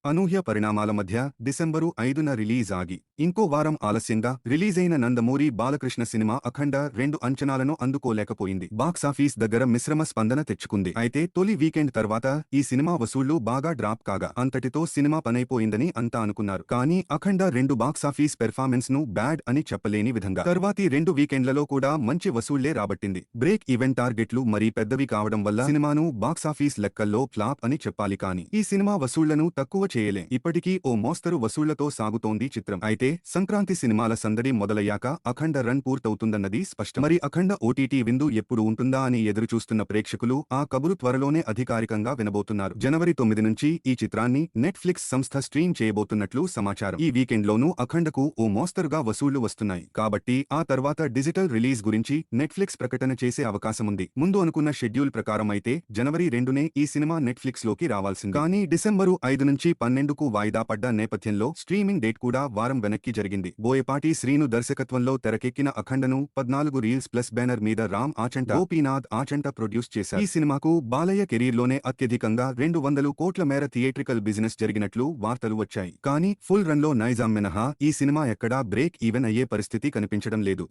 అనూహ్య పరిణామాల మధ్య December 5న release ఆగి ఇంకో వారం ఆలస్యంగా రిలీజైన నందమూరి బాలకృష్ణ సినిమా అఖండ 2 అంచనాలను అందుకోలేకపోయింది. బాక్సాఫీస్ దగ్గర మిశ్రమ స్పందన తెచ్చుకుంది. అయితే తొలి వీకెండ్ తర్వాత ఈ సినిమా వసూళ్లు బాగా డ్రాప్ కాగా అంతటితో సినిమా పనైపోయిందని అంతా అనుకున్నారు. కానీ అఖండ 2 బాక్సాఫీస్ పెర్ఫార్మెన్స్ ను బ్యాడ్ అని చెప్పలేని విధంగా తర్వాతి 2 వీకెండ్లలో కూడా మంచి వసూళ్లే రాబట్టింది. బ్రేక్ ఈవెన్ టార్గెట్లు మరీ పెద్దవి కావడం వల్ల సినిమాను బాక్సాఫీస్ లెక్కల్లో ఫ్లాప్ అని చెప్పాలి. కానీ ఈ సినిమా వసూళ్లను తక్కువ చేయలేం. ఇప్పటికీ ఓ మోస్తరు వసూళ్లతో సాగుతోంది చిత్రం. అయితే సంక్రాంతి సినిమాల సందడి మొదలయ్యాక అఖండ రన్ పూర్తవుతుందన్నది స్పష్టం. మరి అఖండ ఓటీటీ విందు ఎప్పుడు ఉంటుందా అని ఎదురుచూస్తున్న ప్రేక్షకులు ఆ కబురు త్వరలోనే అధికారికంగా వినబోతున్నారు. జనవరి 9 నుంచి ఈ చిత్రాన్ని నెట్ఫ్లిక్స్ సంస్థ స్ట్రీమ్ చేయబోతున్నట్లు సమాచారం. ఈ వీకెండ్లోనూ అఖండకు ఓ మోస్తరుగా వసూళ్లు వస్తున్నాయి. కాబట్టి ఆ తర్వాత డిజిటల్ రిలీజ్ గురించి నెట్ఫ్లిక్స్ ప్రకటన చేసే అవకాశముంది. ముందు అనుకున్న షెడ్యూల్ ప్రకారం అయితే జనవరి 2నే ఈ సినిమా నెట్ఫ్లిక్స్ లోకి రావాల్సింది. కానీ డిసెంబరు 5 నుంచి 12కు వాయిదా పడ్డ నేపథ్యంలో స్ట్రీమింగ్ డేట్ కూడా వారం వెనక్కి జరిగింది. బోయపాటి శ్రీను దర్శకత్వంలో తెరకెక్కిన అఖండను 14 రీల్స్ ప్లస్ బ్యానర్ మీద రామ్ ఆచంట, గోపీనాథ్ ఆచంట ప్రొడ్యూస్ చేశారు. ఈ సినిమాకు బాలయ్య కెరీర్లోనే అత్యధికంగా 200 కోట్ల మేర థియేట్రికల్ బిజినెస్ జరిగినట్లు వార్తలు వచ్చాయి. కానీ ఫుల్ రన్లో నైజాం మినహా ఈ సినిమా ఎక్కడా బ్రేక్ ఈవెన్ అయ్యే పరిస్థితి కనిపించడం లేదు.